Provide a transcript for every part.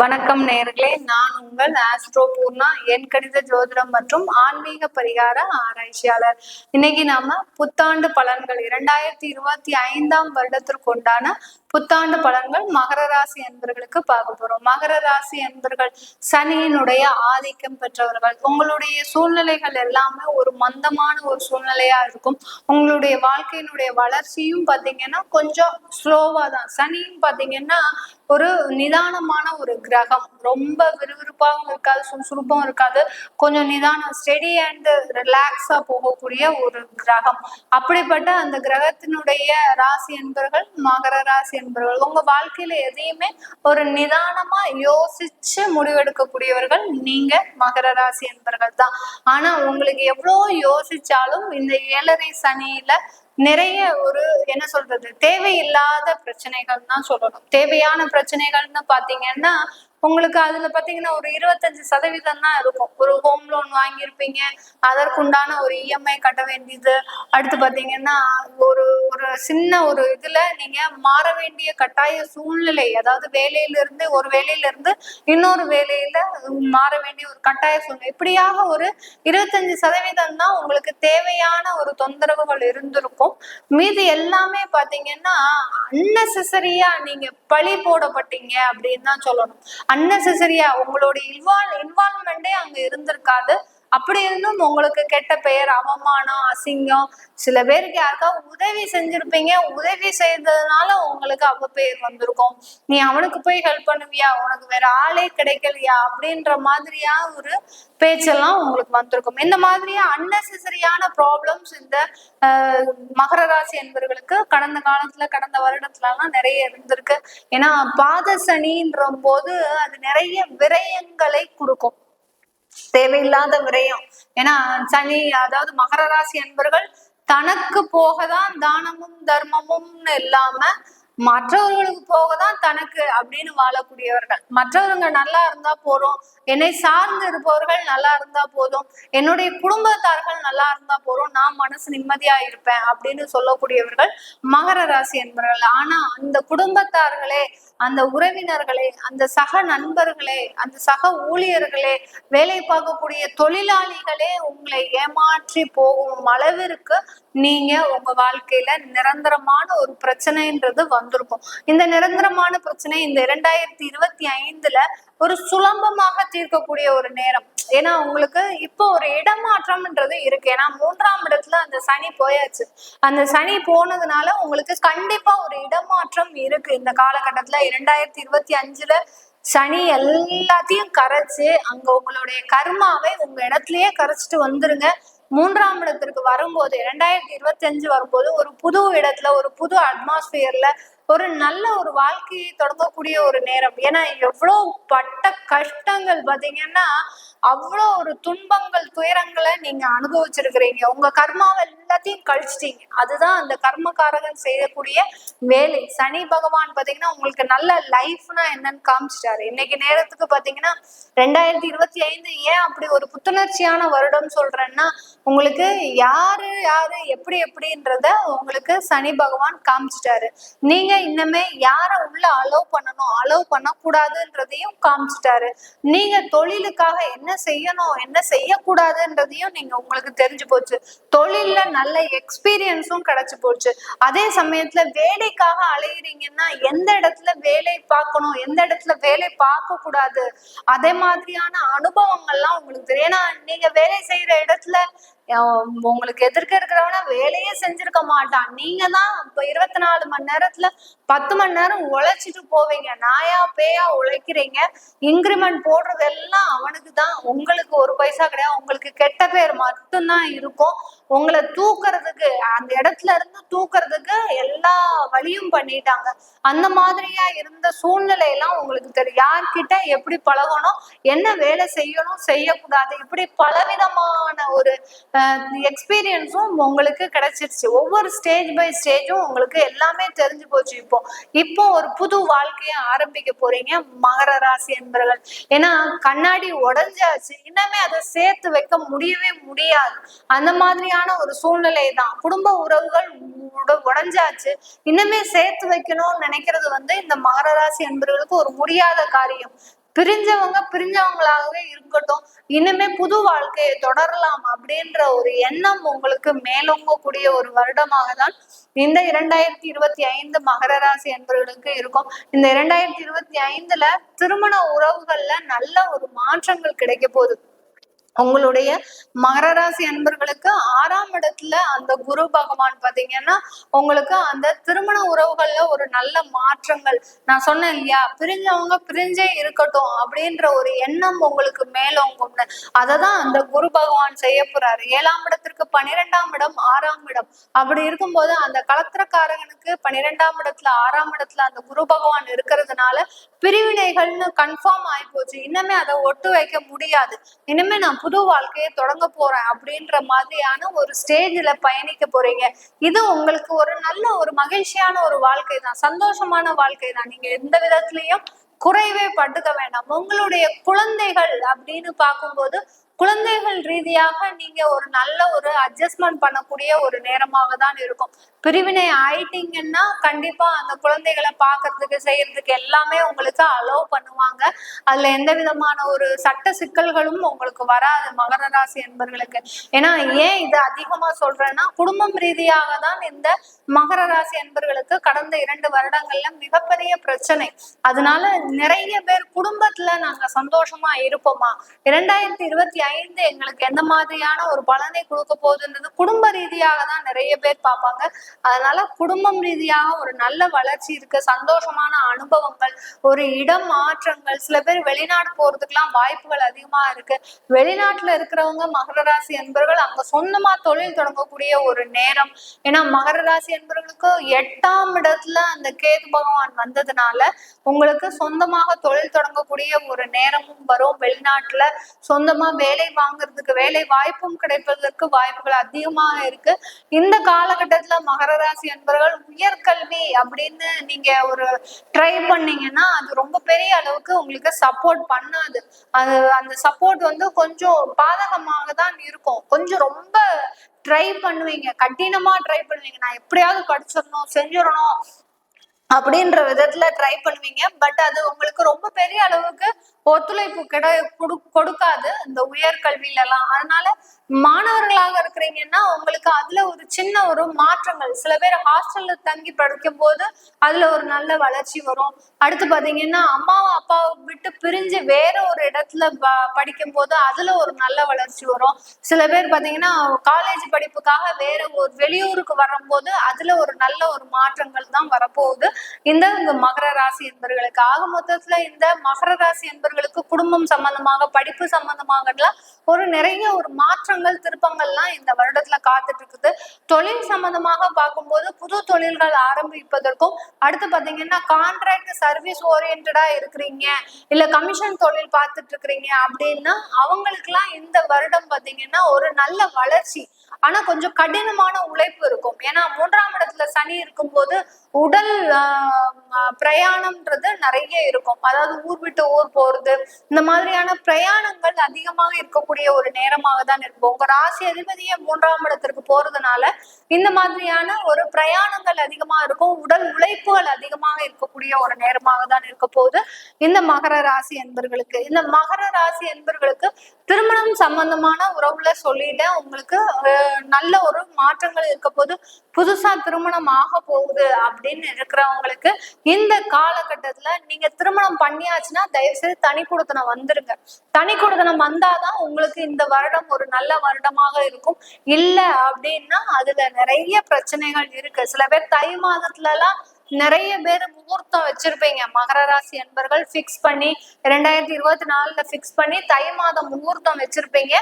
வணக்கம் நேயர்களே, நான் உங்கள் ஆஸ்ட்ரோ பூர்ணா, என் கணித ஜோதிடம் மற்றும் ஆன்மீக பரிகார ஆராய்ச்சியாளர். இன்னைக்கு நாம புத்தாண்டு பலன்கள் 2025 வருடத்திற்கு உண்டான புத்தாண்டு பலன்கள் மகர ராசி அன்பர்களுக்கு பார்க்க போறோம். மகர ராசி அன்பர்கள் சனியினுடைய ஆதிக்கம் பெற்றவர்கள். உங்களுடைய சூழ்நிலைகள் எல்லாமே ஒரு மந்தமான ஒரு சூழ்நிலையா இருக்கும். உங்களுடைய வாழ்க்கையினுடைய வளர்ச்சியும் பாத்தீங்கன்னா கொஞ்சம் ஸ்லோவா தான். சனியும் பாத்தீங்கன்னா ஒரு நிதானமான ஒரு கிரகம். ரொம்ப விறுவிறுப்பாகவும் இருக்காது, சுறுசுறுப்பும் இருக்காது. கொஞ்சம் நிதானம், ஸ்டெடி அண்ட் ரிலாக்ஸா போகக்கூடிய ஒரு கிரகம். அப்படிப்பட்ட அந்த கிரகத்தினுடைய ராசி என்பர்கள் மகர ராசி என்பர்கள். உங்க வாழ்க்கையில எதையுமே ஒரு நிதானமா யோசிச்சு முடிவெடுக்கக்கூடியவர்கள் நீங்க மகர ராசி என்பர்கள் தான். ஆனா உங்களுக்கு எவ்வளவு யோசிச்சாலும் இந்த 7.5 சனியில நிறைய ஒரு என்ன சொல்றது, தேவையில்லாத பிரச்சனைகள் தான் சொல்லணும். தேவையான பிரச்சனைகள்னு பாத்தீங்கன்னா உங்களுக்கு அதுல பாத்தீங்கன்னா ஒரு 25% தான் இருக்கும். ஒரு ஹோம் லோன் வாங்கியிருப்பீங்க, அதற்குண்டான ஒரு இஎம்ஐ கட்ட வேண்டியது. அடுத்து பாத்தீங்கன்னா ஒரு ஒரு சின்ன ஒரு இதுல நீங்க மாற வேண்டிய கட்டாய சூழ்நிலை, அதாவது ஒரு வேலையில இருந்து இன்னொரு வேலையில மாற வேண்டிய ஒரு கட்டாய சூழ்நிலை. இப்படியாக ஒரு 25% தான் உங்களுக்கு தேவையான ஒரு தொந்தரவுகள் இருந்திருக்கும். மீதி எல்லாமே பாத்தீங்கன்னா அன்னெசரியா நீங்க பழி போடப்பட்டீங்க அப்படின்னு தான் சொல்லணும். அன்னெசரியா உங்களோட இன்வால்வ்மெண்டே அங்க இருந்திருக்காது. அப்படி இருந்தும் உங்களுக்கு கெட்ட பெயர், அவமானம், அசிங்கம். சில பேருக்கு யாருக்காவது உதவி செஞ்சிருப்பீங்க, உதவி செய்ததுனால உங்களுக்கு அவப்பெயர் வந்திருக்கும். நீ அவனுக்கு போய் ஹெல்ப் பண்ணுவியா, உனக்கு வேற ஆளே கிடைக்கலையா அப்படின்ற மாதிரியா ஒரு பேச்செல்லாம் உங்களுக்கு வந்திருக்கும். இந்த மாதிரியா அன்னெசரியான ப்ராப்ளம்ஸ் இந்த மகர ராசி என்பவர்களுக்கு கடந்த வருடத்துல எல்லாம் நிறைய இருந்திருக்கு. ஏன்னா பாத சனின்ற போது அது நிறைய விரயங்களை கொடுக்கும், தேவையில்லாத விரயம். ஏன்னா சனி, அதாவது மகர ராசி என்பவர்கள் தனக்கு போகதான் தானமும் தர்மமும் இல்லாம மற்றவர்களுக்கு போகதான் தனக்கு அப்படின்னு வாழக்கூடியவர்கள். மற்றவங்க நல்லா இருந்தா போதும், என்னை சார்ந்து இருப்பவர்கள் நல்லா இருந்தா போதும், என்னுடைய குடும்பத்தார்கள் நல்லா இருந்தா போதும், நான் மனசு நிம்மதியா இருப்பேன் அப்படின்னு சொல்லக்கூடியவர்கள் மகர ராசி என்பவர்கள். ஆனா அந்த குடும்பத்தார்களே, அந்த உறவினர்களே, அந்த சக நண்பர்களே, அந்த சக ஊழியர்களே, வேலை பார்க்கக்கூடிய தொழிலாளிகளே உங்களை ஏமாற்றி போகும் அளவிற்கு நீங்க உங்க வாழ்க்கையில நிரந்தரமான ஒரு பிரச்சனைன்றது வந்திருக்கும். இந்த நிரந்தரமான பிரச்சனை இந்த 2025 ஒரு சுலபமாக தீர்க்கக்கூடிய ஒரு நேரம். ஏன்னா உங்களுக்கு இப்போ ஒரு இடமாற்றம்ன்றது இருக்கு. ஏன்னா 3ஆம் இடத்துல அந்த சனி போயாச்சு. அந்த சனி போனதுனால உங்களுக்கு கண்டிப்பா ஒரு இடமாற்றம் இருக்கு. இந்த காலகட்டத்துல 2025 சனி எல்லாத்தையும் கரைச்சு அங்க உங்களுடைய கர்மாவை உங்க இடத்துலயே கரைச்சிட்டு வந்துருங்க. 3ஆம் இடத்திற்கு வரும்போது 2025 வரும்போது ஒரு புது இடத்துல, ஒரு புது அட்மாஸ்பியர்ல ஒரு நல்ல ஒரு வாழ்க்கையை தொடங்கக்கூடிய ஒரு நேரம். ஏன்னா எவ்வளவு பட்ட கஷ்டங்கள் பாத்தீங்கன்னா, அவ்வளோ ஒரு துன்பங்கள், துயரங்களை நீங்க அனுபவிச்சிருக்கிறீங்க. உங்க கர்மாவை எல்லாத்தையும் கழிச்சிட்டீங்க. அதுதான் அந்த கர்மகாரகன் செய்யக்கூடிய வேலை. சனி பகவான் பாத்தீங்கன்னா உங்களுக்கு நல்ல லைஃப்னா என்னன்னு காமிச்சிட்டாரு. இன்னைக்கு நேரத்துக்கு பாத்தீங்கன்னா 2025 ஏன் அப்படி ஒரு புத்துணர்ச்சியான வருடம் சொல்றேன்னா, உங்களுக்கு யாரு எப்படின்றத உங்களுக்கு சனி பகவான் காமிச்சிட்டாரு. நீங்க இன்னமே யார உள்ள அலோவ் பண்ணணும், அலோவ் பண்ணக்கூடாதுன்றதையும் காமிச்சிட்டாரு. நீங்க தொழிலுக்காக என்ன செய்யணும், என்ன செய்யக்கூடாதுன்றதையும் நீங்க உங்களுக்கு தெரிஞ்சு போச்சு. தொழில்ல நல்ல எக்ஸ்பீரியன்ஸும் கிடைச்சு போச்சு. அதே சமயத்துல வேலைக்காக அலையிறீங்கன்னா எந்த இடத்துல வேலை பார்க்கணும், எந்த இடத்துல வேலை பார்க்க கூடாது, அதே மாதிரியான அனுபவங்கள்லாம் உங்களுக்கு தெரியும். ஏன்னா நீங்க வேலை செய்யற இடத்துல உங்களுக்கு எதிர்க்க இருக்கிறவன வேலையே செஞ்சிருக்க மாட்டான். நீங்க தான் இப்ப 24 மணி நேரத்துல 10 மணி நேரம் உழைச்சிட்டு போவீங்க. நாயா பேயா உழைக்கிறீங்க. இன்கிரிமெண்ட் போடுறது எல்லாம் அவனுக்கு தான், உங்களுக்கு ஒரு பைசா கிடையாது. உங்களுக்கு கெட்ட பேர் மட்டும்தான் இருக்கும். உங்களை தூக்குறதுக்கு, அந்த இடத்துல இருந்து தூக்குறதுக்கு எல்லா வழியும் பண்ணிட்டாங்க. அந்த மாதிரியா இருந்த சூழ்நிலை எல்லாம் உங்களுக்கு தெரியும். யார்கிட்ட எப்படி பழகணும், என்ன வேலை செய்யணும், செய்யக்கூடாது, இப்படி பலவிதமான ஒரு எக்ஸ்பீரியன்ஸும் உங்களுக்கு கிடைச்சிருச்சு. ஒவ்வொரு ஸ்டேஜ் பை ஸ்டேஜும் உங்களுக்கு எல்லாமே தெரிஞ்சு போச்சு. இப்போ ஒரு புது வாழ்க்கைய ஆரம்பிக்க போறீங்க மகர ராசி என்பவர்கள். ஏன்னா கண்ணாடி உடைஞ்சாச்சு, இன்னமே அதை சேர்த்து வைக்க முடியவே முடியாது. அந்த மாதிரியான ஒரு சூழ்நிலை தான். குடும்ப உறவுகள் உடைஞ்சாச்சு, இன்னுமே சேர்த்து வைக்கணும்னு நினைக்கிறது இந்த மகர ராசி என்பவர்களுக்கு ஒரு முடியாத காரியம். பிரிஞ்சவங்க பிரிஞ்சவங்களாகவே இருக்கட்டும், இனிமே புது வாழ்க்கையை தொடரலாம் அப்படின்ற ஒரு எண்ணம் உங்களுக்கு மேலோங்கக்கூடிய ஒரு வருடமாக தான் இந்த 2025 மகர ராசி என்பவர்களுக்கு இருக்கும். இந்த 2025 திருமண உறவுகள்ல நல்ல ஒரு மாற்றங்கள் கிடைக்க போகுது. உங்களுடைய மகர ராசி அன்பர்களுக்கு 6ஆம் இடத்துல அந்த குரு பகவான் பாத்தீங்கன்னா உங்களுக்கு அந்த திருமண உறவுகள்ல ஒரு நல்ல மாற்றங்கள், நான் சொன்னேன் இல்லையா, பிரிஞ்சவங்க பிரிஞ்சே இருக்கட்டும் அப்படின்ற ஒரு எண்ணம் உங்களுக்கு மேலோங்கும்னு, அததான் அந்த குரு பகவான் செய்ய போறாரு. 7ஆம் இடத்திற்கு 12ஆம் இடம் 6ஆம் இடம் அப்படி இருக்கும்போது அந்த களத்திரக்காரகனுக்கு 12ஆம் இடத்துல 6ஆம் இடத்துல அந்த குரு பகவான் இருக்கிறதுனால பிரிவினைகள்னு கன்ஃபார்ம் ஆகி போச்சு. இன்னுமே அதை ஒட்டு வைக்க முடியாது. இனிமே நான் புது வாழ்க்கையை தொடங்க போறேன் அப்படின்ற மாதிரியான ஒரு ஸ்டேஜ்ல பயணிக்க போறீங்க. இது உங்களுக்கு ஒரு நல்ல ஒரு மகிழ்ச்சியான ஒரு வாழ்க்கை தான், சந்தோஷமான வாழ்க்கை தான். நீங்க எந்த விதத்திலையும் குறைவே பட்டுக்க வேண்டாம். உங்களுடைய குழந்தைகள் அப்படின்னு பார்க்கும்போது குழந்தைகள் ரீதியாக நீங்க ஒரு நல்ல ஒரு அட்ஜஸ்ட்மெண்ட் பண்ணக்கூடிய ஒரு நேரமாக தான் இருக்கும். பிரிவினை ஆயிட்டீங்கன்னா கண்டிப்பா அந்த குழந்தைகளை பார்க்கறதுக்கு செய்யறதுக்கு எல்லாமே உங்களுக்கு அலோவ் பண்ணுவாங்க. அதுல எந்த விதமான ஒரு சட்ட சிக்கல்களும் உங்களுக்கு வராது மகர ராசி என்பவர்களுக்கு. ஏன்னா ஏன் இது அதிகமா சொல்றேன்னா, குடும்பம் ரீதியாக தான் இந்த மகர ராசி என்பவர்களுக்கு கடந்த 2 வருடங்கள்ல மிகப்பெரிய பிரச்சனை. அதனால நிறைய பேர் குடும்பத்துல நாங்க சந்தோஷமா இருப்போமா, 2025 எங்களுக்கு எந்த மாதிரியான ஒரு பலனை கொடுக்க போகுதுன்றது குடும்ப ரீதியாக தான் நிறைய பேர் பார்ப்பாங்க. அதனால குடும்பம் ரீதியாக ஒரு நல்ல வளர்ச்சி இருக்கு, சந்தோஷமான அனுபவங்கள், ஒரு இடம் மாற்றங்கள், சில பேர் வெளிநாடு போறதுக்கெல்லாம் வாய்ப்புகள் அதிகமா இருக்கு. வெளிநாட்டுல இருக்கிறவங்க மகர ராசி என்பவர்கள் அங்க சொந்தமா தொழில் தொடங்கக்கூடிய ஒரு நேரம். ஏன்னா மகர ராசி என்பவர்களுக்கு 8ஆம் இடத்துல அந்த கேது பகவான் வந்ததுனால உங்களுக்கு சொந்தமாக தொழில் தொடங்கக்கூடிய ஒரு நேரமும் வரும். வெளிநாட்டுல சொந்தமா வேலை வாங்குறதுக்கு வேலை வாய்ப்பும் கிடைப்பதற்கு வாய்ப்புகள் அதிகமாக இருக்கு. இந்த காலகட்டத்துல மகர ராசி என்பவர்கள் உயர்கல்வி அப்படின்னு நீங்க ஒரு ட்ரை பண்ணீங்கன்னா அது ரொம்ப பெரிய அளவுக்கு உங்களுக்கு சப்போர்ட் பண்ணாது. அந்த சப்போர்ட் கொஞ்சம் பாதகமாக தான் இருக்கும். கொஞ்சம் ரொம்ப ட்ரை பண்ணுவீங்க, கடினமா ட்ரை பண்ணுவீங்க, நான் எப்படியாவது படிச்சிடணும் செஞ்சிடணும் அப்படின்ற விதத்துல ட்ரை பண்ணுவீங்க. பட் அது உங்களுக்கு ரொம்ப பெரிய அளவுக்கு ஒத்துழைப்பு கொடுக்காது இந்த உயர்கல்வியில எல்லாம். அதனால மாணவர்களாக இருக்கிறீங்கன்னா உங்களுக்கு அதுல ஒரு சின்ன ஒரு மாற்றங்கள், சில பேர் ஹாஸ்டல்ல தங்கி படிக்கும் போது அதுல ஒரு நல்ல வளர்ச்சி வரும். அடுத்து பாத்தீங்கன்னா அம்மாவும் அப்பாவை விட்டு பிரிஞ்சு வேற ஒரு இடத்துல படிக்கும் போது அதுல ஒரு நல்ல வளர்ச்சி வரும். சில பேர் பாத்தீங்கன்னா காலேஜ் படிப்புக்காக வேற ஒரு வெளியூருக்கு வரும்போது அதுல ஒரு நல்ல ஒரு மாற்றங்கள் தான் வரப்போகுது இந்த மகர ராசி என்பவர்களுக்கு. ஆக மொத்தத்துல இந்த மகர ராசி என்பவர்களுக்கு குடும்பம் சம்பந்தமாக, படிப்பு சம்பந்தமாக ஒரு நிறைய ஒரு மாற்றங்கள் திருப்பங்கள்லாம் இந்த வருடத்துல காத்துட்டு இருக்குது. தொழில் சம்பந்தமாக பார்க்கும்போது புது தொழில்கள் ஆரம்பிப்பதற்கும், அடுத்து பாத்தீங்கன்னா கான்ட்ராக்ட் சர்வீஸ் ஓரியன்டா இருக்கிறீங்க, இல்ல கமிஷன் தொழில் பார்த்துட்டு இருக்கிறீங்க அப்படின்னா அவங்களுக்கு எல்லாம் இந்த வருடம் பாத்தீங்கன்னா ஒரு நல்ல வளர்ச்சி. ஆனா கொஞ்சம் கடினமான உழைப்பு இருக்கும். ஏன்னா 3ஆம் இடத்துல சனி இருக்கும்போது உடல் பிரயாணம்ன்றது நிறைய இருக்கும். அதாவது ஊர் விட்டு ஊர் போறது, இந்த மாதிரியான பிரயாணங்கள் அதிகமாக இருக்கக்கூடிய ஒரு நேரமாக தான் இருக்கும். உங்க ராசி அதிபதியை 3ஆம் இடத்திற்கு போறதுனால இந்த மாதிரியான ஒரு பிரயாணங்கள் அதிகமா இருக்கும், உடல் உழைப்புகள் அதிகமாக இருக்கக்கூடிய ஒரு நேரமாக தான் இருக்க போகுது இந்த மகர ராசி என்பர்களுக்கு. இந்த மகர ராசி என்பர்களுக்கு திருமணம் சம்பந்தமான உறவுல சொல்லிட்டேன், உங்களுக்கு நல்ல ஒரு மாற்றங்கள் இருக்க போது. புதுசா திருமணம் ஆக போகுது அப்படின்னு இருக்கிறவங்களுக்கு இந்த காலகட்டத்துல நீங்க திருமணம் பண்ணியாச்சுன்னா தயவு செய்து தனி குடித்தனம் வந்துருங்க. தனி குடித்தனம் வந்தாதான் உங்களுக்கு இந்த வருடம் ஒரு நல்ல வருடமாக இருக்கும். இல்ல அப்படின்னா அதுல நிறைய பிரச்சனைகள் இருக்கு. சில பேர் தை மாதத்துல எல்லாம் நிறைய பேர் முகூர்த்தம் வச்சிருப்பீங்க. மகர ராசி என்பர்கள் பிக்ஸ் பண்ணி 2024 பிக்ஸ் பண்ணி தை மாதம் முகூர்த்தம் வச்சிருப்பீங்க.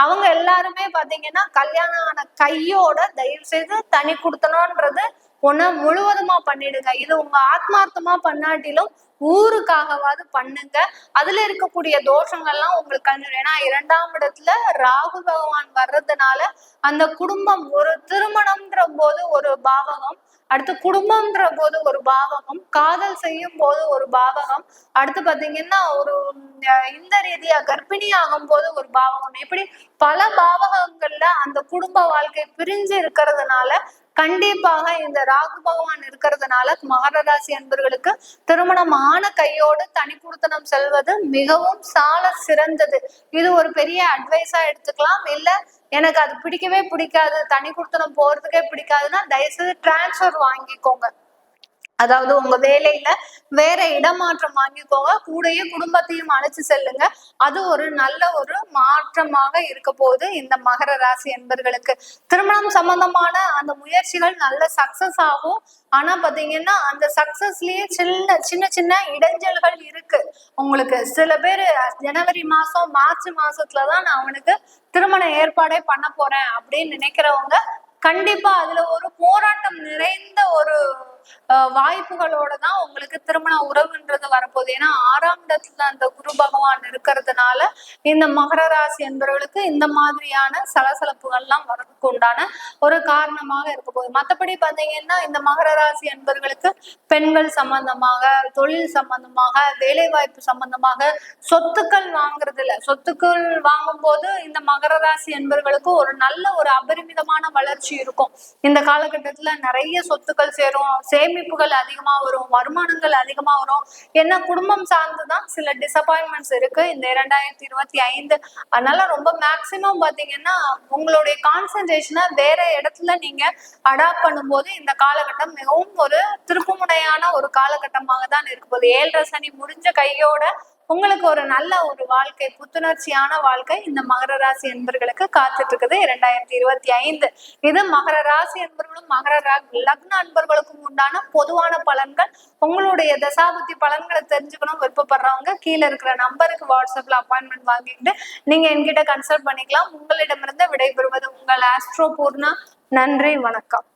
அவங்க எல்லாருமே பாத்தீங்கன்னா கல்யாணம் ஆன கையோட தயவு செய்து தனி கொடுத்தணும்ன்றது ஒண்ணு முழுவதுமா பண்ணிடுங்க. இது உங்க ஆத்மார்த்தமா பண்ணாட்டிலும் ஊருக்காகவாது பண்ணுங்க. அதுல இருக்கக்கூடிய தோஷங்கள்லாம் உங்களுக்கு கழிஞ்சிடும். ஏன்னா 2ஆம் இடத்துல ராகு பகவான் வர்றதுனால அந்த குடும்பம், ஒரு திருமணம்ன்ற போது ஒரு பாவகம், அடுத்து குடும்பம்ன்ற போது ஒரு பாவகம், காதல் செய்யும் போது ஒரு பாவகம், அடுத்து பாத்தீங்கன்னா ஒரு இந்த ரீதியா கர்ப்பிணி ஆகும் போது ஒரு பாவகம், இப்படி பல பாவகங்கள்ல அந்த குடும்ப வாழ்க்கை பிரிஞ்சு இருக்கிறதுனால கண்டிப்பாக இந்த ராகு பகவான் இருக்கிறதுனால மகர ராசி அன்பர்களுக்கு திருமணம் ஆன கையோடு தனி குடுத்தனம் செல்வது மிகவும் சால சிறந்தது. இது ஒரு பெரிய அட்வைஸா எடுத்துக்கலாம். இல்ல எனக்கு அது பிடிக்கவே பிடிக்காது, தனி குடுத்தனம் போறதுக்கே பிடிக்காதுன்னா தயவுசெய்து டிரான்ஸ்ஃபர் வாங்கிக்கோங்க. அதாவது உங்க வேலையில வேற இடமாற்றம் வாங்கிக்கோங்க, கூடயே குடும்பத்தையும் அழைச்சு செல்லுங்க. அது ஒரு நல்ல ஒரு மாற்றமாக இருக்க போகுது இந்த மகர ராசி என்பர்களுக்கு. திருமணம் சம்பந்தமான அந்த முயற்சிகள் நல்ல சக்சஸ் ஆகும். ஆனா பாத்தீங்கன்னா அந்த சக்சஸ்லயே சின்ன சின்ன இடைஞ்சல்கள் இருக்கு உங்களுக்கு. சில பேர் ஜனவரி மாசம் மார்ச் மாசத்துலதான் நான் அவனுக்கு திருமண ஏற்பாடே பண்ண போறேன் அப்படின்னு நினைக்கிறவங்க கண்டிப்பா அதுல ஒரு போராட்டம் நிறைந்த ஒரு வாய்ப்புகளோட தான் உங்களுக்கு திருமண உறவுன்றது வரப்போகுது. ஏன்னா 6ஆம் இடத்துல அந்த குரு பகவான் இருக்கிறதுனால இந்த மகர ராசி என்பவர்களுக்கு இந்த மாதிரியான சலசலப்புகள்லாம் வரதுக்கு உண்டான ஒரு காரணமாக இருக்க போகுது. மற்றபடி பாத்தீங்கன்னா இந்த மகர ராசி என்பவர்களுக்கு பெண்கள் சம்பந்தமாக, தொழில் சம்பந்தமாக, வேலை வாய்ப்பு சம்பந்தமாக, சொத்துக்கள் வாங்குறதுல, சொத்துக்கள் வாங்கும் போது இந்த மகர ராசி என்பவர்களுக்கு ஒரு நல்ல ஒரு அபரிமிதமான வளர்ச்சி இருக்கும். இந்த காலகட்டத்துல நிறைய சொத்துக்கள் சேரும், சேமிப்புகள் அதிகமா வரும், வருமானங்கள் அதிகமா வரும். என்ன குடும்பம் சார்ந்துதான் சில டிசப்பாயின்மெண்ட்ஸ் இருக்கு இந்த 2025. அதனால ரொம்ப மேக்சிமம் பாத்தீங்கன்னா உங்களுடைய கான்சென்ட்ரேஷனை வேற இடத்துல நீங்க அடாப்ட் பண்ணும்போது இந்த காலகட்டம் மிகவும் ஒரு திருப்புமுனையான ஒரு காலகட்டமாக தான் இருக்கு போது. 7.5 சனி முடிஞ்ச கையோட உங்களுக்கு ஒரு நல்ல ஒரு வாழ்க்கை, புத்துணர்ச்சியான வாழ்க்கை இந்த மகர ராசி என்பர்களுக்கு காத்துட்டு இருக்குது 2025. இது மகர ராசி என்பர்களும் மகர லக்ன அன்பர்களுக்கும் உண்டான பொதுவான பலன்கள். உங்களுடைய தசாபுத்தி பலன்களை தெரிஞ்சுக்கணும் விருப்பப்படுறவங்க கீழே இருக்கிற நம்பருக்கு வாட்ஸ்அப்ல அப்பாயின்மெண்ட் வாங்கிட்டு நீங்க என்கிட்ட கன்சல்ட் பண்ணிக்கலாம். உங்களிடமிருந்து விடைபெறுவது உங்கள் ஆஸ்ட்ரோ பூர்ணா. நன்றி, வணக்கம்.